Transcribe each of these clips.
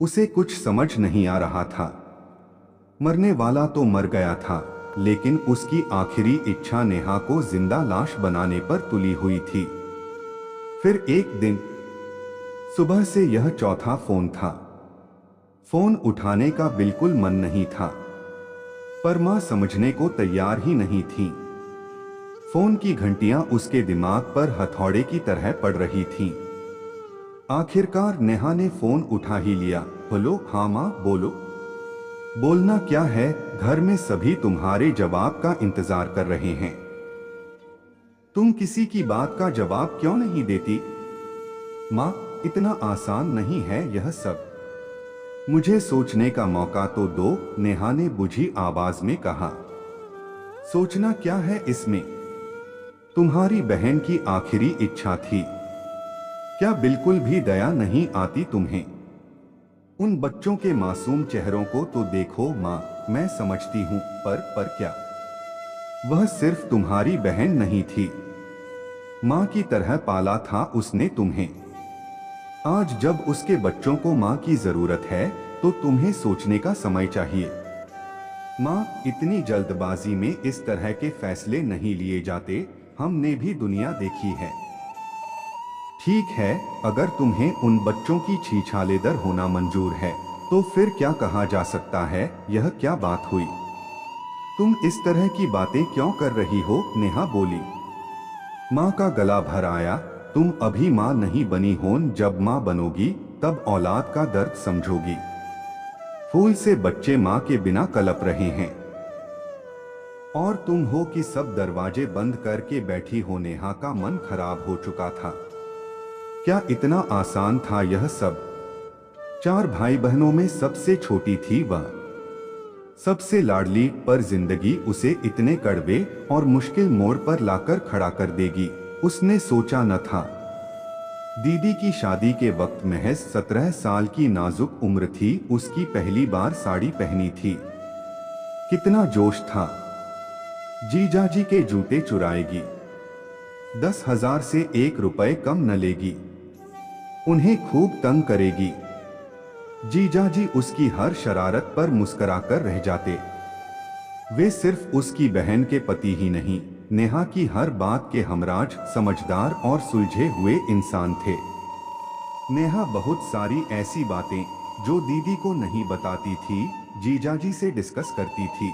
उसे कुछ समझ नहीं आ रहा था। मरने वाला तो मर गया था, लेकिन उसकी आखिरी इच्छा नेहा को जिंदा लाश बनाने पर तुली हुई थी। फिर एक दिन सुबह से यह चौथा फोन था। फोन उठाने का बिल्कुल मन नहीं था, पर मां समझने को तैयार ही नहीं थी। फोन की घंटियां उसके दिमाग पर हथौड़े की तरह पड़ रही थीं। आखिरकार नेहा ने फोन उठा ही लिया। हेलो, हाँ मां, बोलो। बोलना क्या है, घर में सभी तुम्हारे जवाब का इंतजार कर रहे हैं। तुम किसी की बात का जवाब क्यों नहीं देती? मां, इतना आसान नहीं है यह सब। मुझे सोचने का मौका तो दो, नेहा ने बुझी आवाज में कहा। सोचना क्या है इसमें? तुम्हारी बहन की आखिरी इच्छा थी। क्या बिल्कुल भी दया नहीं आती तुम्हें? उन बच्चों के मासूम चेहरों को तो देखो मां, मैं समझती हूं, पर क्या? वह सिर्फ तुम्हारी बहन नहीं थी, मां की तरह पाला था उसने तुम्हें। आज जब उसके बच्चों को मां की जरूरत है, तो तुम्हें सोचने का समय चाहिए। मां, इतनी जल्दबाजी में इस तरह के फैसले नहीं लिए जाते, हमने भी दुनिया देखी है। ठीक है, अगर तुम्हें उन बच्चों की छीछालेदर होना मंजूर है, तो फिर क्या कहा जा सकता है? यह क्या बात हुई? तुम इस तरह की बातें क्यों कर रही हो? नेहा बोली। माँ का गला भर आया। तुम अभी माँ नहीं बनी हो, जब माँ बनोगी तब औलाद का दर्द समझोगी। फूल से बच्चे माँ के बिना कलप रहे हैं, और तुम हो कि सब दरवाजे बंद करके बैठी हो। नेहा का मन खराब हो चुका था। क्या इतना आसान था यह सब? 4 भाई बहनों में सबसे छोटी थी वह, सबसे लाडली, पर जिंदगी उसे इतने कड़वे और मुश्किल मोड़ पर लाकर खड़ा कर देगी, उसने सोचा न था। दीदी की शादी के वक्त महज 17 साल की नाजुक उम्र थी। उसकी पहली बार साड़ी पहनी थी। कितना जोश था। जीजाजी के जूते चुराएगी, 10,000 से 1 रुपए कम न लेगी, उन्हें खूब तंग करेगी। जीजाजी उसकी हर शरारत पर मुस्कुराकर रह जाते। वे सिर्फ उसकी बहन के पति ही नहीं, नेहा की हर बात के हमराज, समझदार और सुलझे हुए इंसान थे। नेहा बहुत सारी ऐसी बातें जो दीदी को नहीं बताती थी, जीजाजी से डिस्कस करती थी।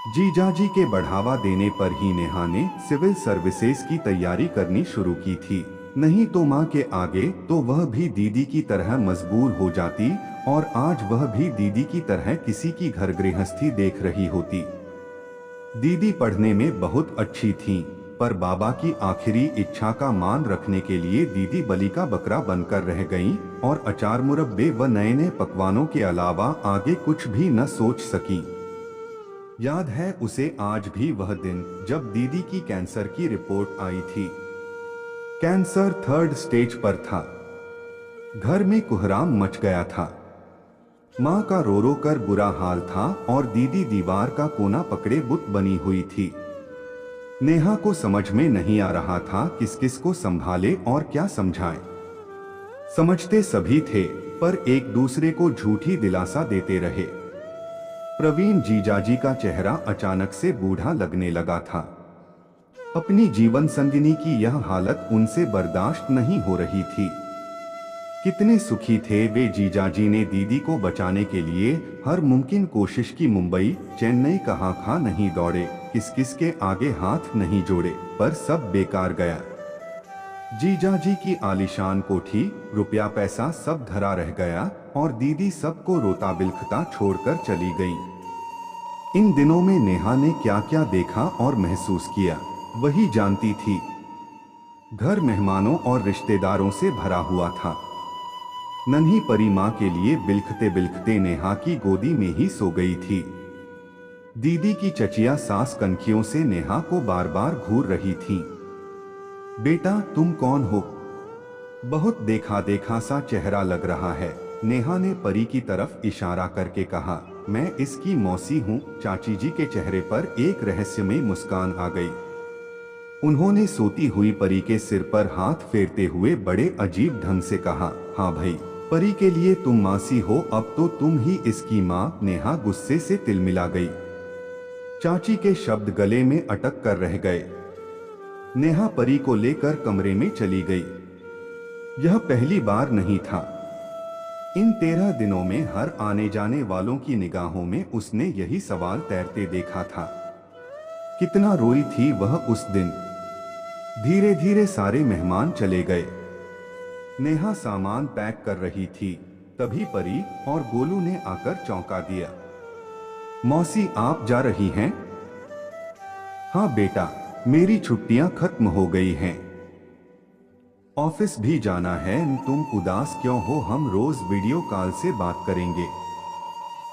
जीजाजी के बढ़ावा देने पर ही नेहा ने सिविल सर्विसेज की तैयारी करनी शुरू की थी। नहीं तो माँ के आगे तो वह भी दीदी की तरह मजबूर हो जाती, और आज वह भी दीदी की तरह किसी की घर गृहस्थी देख रही होती। दीदी पढ़ने में बहुत अच्छी थीं, पर बाबा की आखिरी इच्छा का मान रखने के लिए दीदी बलि का बकरा बनकर रह गईं, और अचार मुरब्बे व नए नए पकवानों के अलावा आगे कुछ भी न सोच सकी। याद है उसे आज भी वह दिन जब दीदी की कैंसर की रिपोर्ट आई थी। कैंसर 3rd स्टेज पर था। घर में कोहराम मच गया था। माँ का रो रो कर बुरा हाल था, और दीदी दीवार का कोना पकड़े बुत बनी हुई थी। नेहा को समझ में नहीं आ रहा था किस किस को संभाले और क्या समझाए। समझते सभी थे, पर एक दूसरे को झूठी दिलासा देते रहे। प्रवीण जीजाजी का चेहरा अचानक से बूढ़ा लगने लगा था। अपनी जीवन संगिनी की यह हालत उनसे बर्दाश्त नहीं हो रही थी। कितने सुखी थे वे। जीजाजी ने दीदी को बचाने के लिए हर मुमकिन कोशिश की। मुंबई, चेन्नई कहाँ खा नहीं दौड़े, किस किस के आगे हाथ नहीं जोड़े, पर सब बेकार गया। जीजाजी की आलीशान कोठी, रुपया पैसा सब धरा रह गया, और दीदी सबको रोता बिलखता छोड़कर चली गई। इन दिनों में नेहा ने क्या क्या देखा और महसूस किया, वही जानती थी। घर मेहमानों और रिश्तेदारों से भरा हुआ था। नन्ही परी माँ के लिए बिलखते बिलखते नेहा की गोदी में ही सो गई थी। दीदी की चचिया सास कनखियों से नेहा को बार बार घूर रही थी। बेटा, तुम कौन हो? बहुत देखा देखा सा चेहरा लग रहा है, नेहा ने परी की तरफ इशारा करके कहा। मैं इसकी मौसी हूँ। चाची जी के चेहरे पर एक रहस्यमय मुस्कान आ गई। उन्होंने सोती हुई परी के सिर पर हाथ फेरते हुए बड़े अजीब ढंग से कहा, हाँ भाई। परी के लिए तुम मासी हो, अब तो तुम ही इसकी माँ। नेहा गुस्से से तिलमिला गई। चाची के शब्द गले में अटक कर रह गए। नेहा परी को लेकर कमरे में चली गई। यह पहली बार नहीं था। इन 13 दिनों में हर आने जाने वालों की निगाहों में उसने यही सवाल तैरते देखा था। कितना रोई थी वह उस दिन। धीरे धीरे सारे मेहमान चले गए। नेहा सामान पैक कर रही थी, तभी परी और गोलू ने आकर चौंका दिया। मौसी, आप जा रही हैं? हाँ बेटा, मेरी छुट्टियां खत्म हो गई हैं। ऑफिस भी जाना है। तुम उदास क्यों हो? हम रोज वीडियो कॉल से बात करेंगे।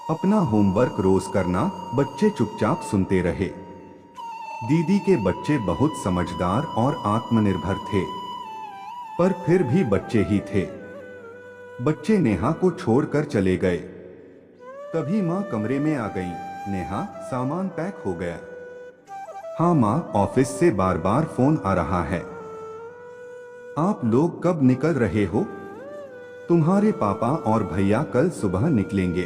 अपना होमवर्क रोज करना। बच्चे चुपचाप सुनते रहे। दीदी के बच्चे बहुत समझदार और आत्मनिर्भर थे, पर फिर भी बच्चे ही थे। बच्चे नेहा को छोड़कर चले गए। तभी माँ कमरे में आ गई। नेहा, सामान पैक हो गया? हाँ माँ, ऑफिस से बार बार फोन आ रहा है। आप लोग कब निकल रहे हो? तुम्हारे पापा और भैया कल सुबह निकलेंगे।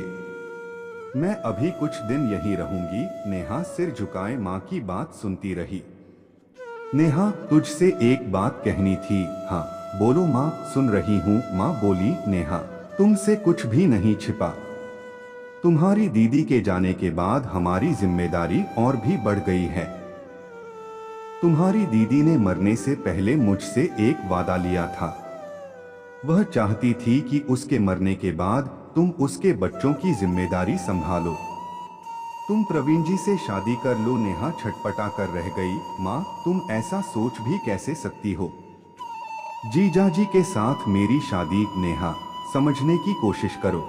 मैं अभी कुछ दिन यहीं रहूंगी। नेहा सिर झुकाए माँ की बात सुनती रही। नेहा, तुझसे एक बात कहनी थी। हाँ बोलो माँ, सुन रही हूँ। माँ बोली। नेहा, तुमसे कुछ भी नहीं छिपा। तुम्हारी दीदी के जाने के बाद हमारी जिम्मेदारी और भी बढ़ गई है। तुम्हारी दीदी ने मरने से पहले मुझसे एक वादा लिया था। वह चाहती थी कि उसके मरने के बाद तुम उसके बच्चों की जिम्मेदारी संभालो। तुम प्रवीण जी से शादी कर लो। नेहा छटपटा कर रह गई। माँ, तुम ऐसा सोच भी कैसे सकती हो? जीजा जी के साथ मेरी शादी। नेहा, समझने की कोशिश करो।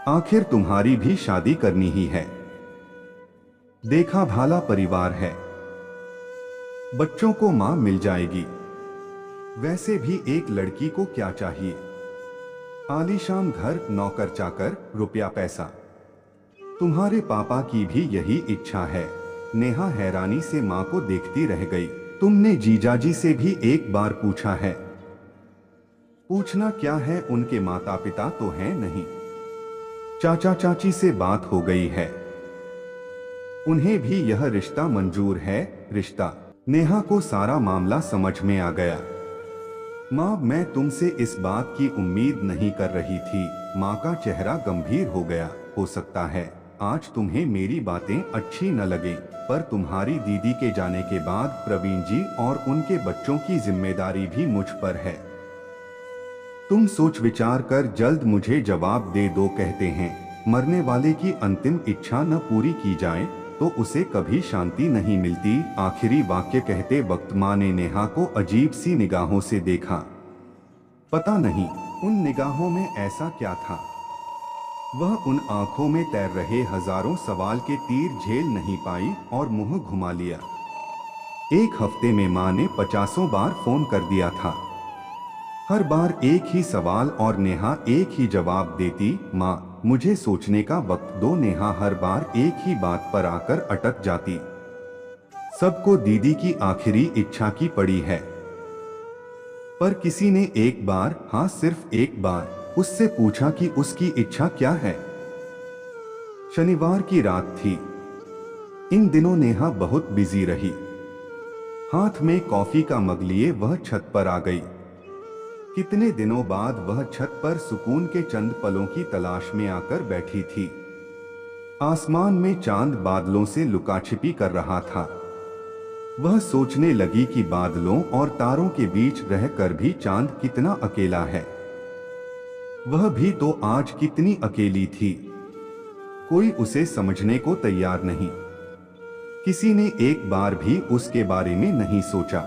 आखिर तुम्हारी भी शादी करनी ही है। देखा भाला परिवार है, बच्चों को मां मिल जाएगी। वैसे भी एक लड़की को क्या चाहिए? आलीशान घर, नौकर चाकर, रुपया पैसा। तुम्हारे पापा की भी यही इच्छा है। नेहा हैरानी से मां को देखती रह गई। तुमने जीजाजी से भी एक बार पूछा है? पूछना क्या है, उनके माता पिता तो हैं नहीं। चाचा चाची से बात हो गई है, उन्हें भी यह रिश्ता मंजूर है। रिश्ता? नेहा को सारा मामला समझ में आ गया। माँ, मैं तुमसे इस बात की उम्मीद नहीं कर रही थी। माँ का चेहरा गंभीर हो गया। हो सकता है आज तुम्हें मेरी बातें अच्छी न लगें, पर तुम्हारी दीदी के जाने के बाद प्रवीण जी और उनके बच्चों की जिम्मेदारी भी मुझ पर है। तुम सोच विचार कर जल्द मुझे जवाब दे दो। कहते हैं मरने वाले की अंतिम इच्छा न पूरी की जाए तो उसे कभी शांति नहीं मिलती। आखिरी वाक्य कहते वक्त माँ ने नेहा को अजीब सी निगाहों से देखा। पता नहीं उन निगाहों में ऐसा क्या था। वह उन आंखों में तैर रहे हजारों सवाल के तीर झेल नहीं पाई और मुंह घुमा लिया। एक हफ्ते में माँ ने 50 बार फोन कर दिया था। हर बार एक ही सवाल और नेहा एक ही जवाब देती, माँ मुझे सोचने का वक्त दो। नेहा हर बार एक ही बात पर आकर अटक जाती। सबको दीदी की आखिरी इच्छा की पड़ी है, पर किसी ने एक बार, हाँ सिर्फ एक बार, उससे पूछा कि उसकी इच्छा क्या है। शनिवार की रात थी। इन दिनों नेहा बहुत बिजी रही। हाथ में कॉफी का मग लिए वह छत पर आ गई। कितने दिनों बाद वह छत पर सुकून के चंद पलों की तलाश में आकर बैठी थी। आसमान में चांद बादलों से लुकाछिपी कर रहा था। वह सोचने लगी कि बादलों और तारों के बीच रहकर भी चांद कितना अकेला है। वह भी तो आज कितनी अकेली थी। कोई उसे समझने को तैयार नहीं। किसी ने एक बार भी उसके बारे में नहीं सोचा।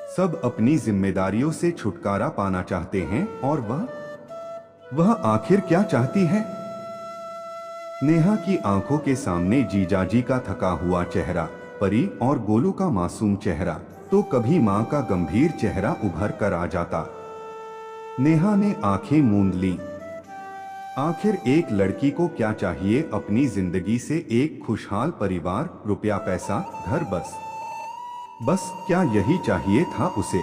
सब अपनी जिम्मेदारियों से छुटकारा पाना चाहते हैं, और वह आखिर क्या चाहती है? नेहा की आंखों के सामने जीजाजी का थका हुआ चेहरा, परी और गोलू का मासूम चेहरा, तो कभी मां का गंभीर चेहरा उभर कर आ जाता। नेहा ने आंखें मूंद ली। आखिर एक लड़की को क्या चाहिए अपनी जिंदगी से? एक खुशहाल परिवार, रुपया पैसा, घर, बस क्या यही चाहिए था उसे?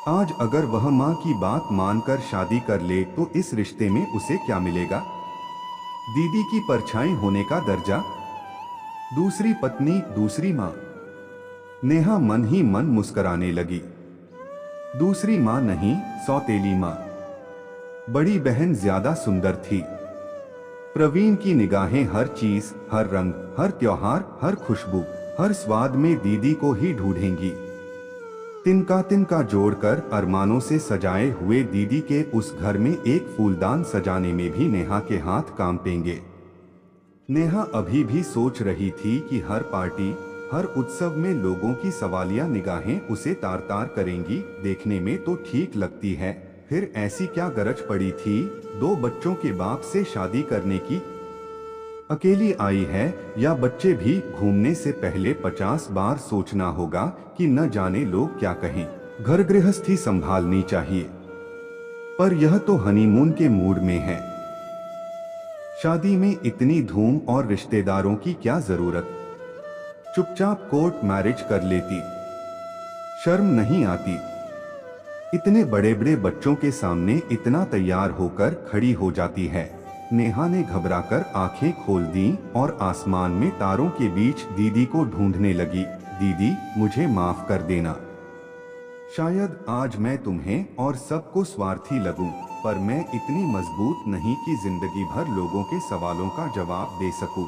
आज अगर वह माँ की बात मानकर शादी कर ले तो इस रिश्ते में उसे क्या मिलेगा? दीदी की परछाई होने का दर्जा, दूसरी पत्नी, दूसरी माँ। नेहा मन ही मन मुस्कुराने लगी। दूसरी माँ नहीं, सौतेली माँ। बड़ी बहन ज्यादा सुंदर थी। प्रवीण की निगाहें हर चीज, हर रंग, हर त्योहार, हर खुशबू, हर स्वाद में दीदी को ही ढूंढेंगी। तिनका तिनका जोड़कर अरमानों से सजाए हुए दीदी के उस घर में एक फूलदान सजाने में भी नेहा के हाथ कांपेंगे। नेहा अभी भी सोच रही थी कि हर पार्टी, हर उत्सव में लोगों की सवालिया निगाहें उसे तार तार करेंगी। देखने में तो ठीक लगती है, फिर ऐसी क्या गरज पड़ी थी 2 बच्चों के बाप से शादी करने की? अकेली आई है या बच्चे भी? घूमने से पहले 50 बार सोचना होगा कि न जाने लोग क्या कहें। घर गृहस्थी संभालनी चाहिए। पर यह तो हनीमून के मूड में है। शादी में इतनी धूम और रिश्तेदारों की क्या जरूरत? चुपचाप कोर्ट मैरिज कर लेती। शर्म नहीं आती? इतने बड़े बड़े बच्चों के सामने इतना तैयार होकर खड़ी हो जाती है। नेहा ने घबराकर आंखें खोल दी और आसमान में तारों के बीच दीदी को ढूंढने लगी। दीदी, मुझे माफ कर देना। शायद आज मैं तुम्हें और सबको स्वार्थी लगूं, पर मैं इतनी मजबूत नहीं कि जिंदगी भर लोगों के सवालों का जवाब दे सकूं।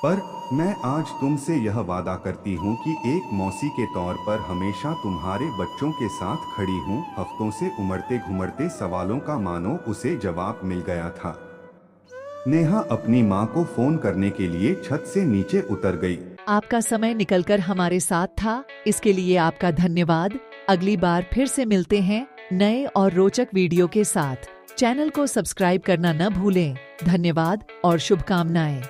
पर मैं आज तुमसे यह वादा करती हूँ कि एक मौसी के तौर पर हमेशा तुम्हारे बच्चों के साथ खड़ी हूँ। हफ्तों से उमड़ते घुमड़ते सवालों का मानो उसे जवाब मिल गया था। नेहा अपनी माँ को फोन करने के लिए छत से नीचे उतर गई। आपका समय निकलकर हमारे साथ था, इसके लिए आपका धन्यवाद। अगली बार फिर से मिलते हैं नए और रोचक वीडियो के साथ। चैनल को सब्सक्राइब करना न भूलें। धन्यवाद और शुभकामनाएं।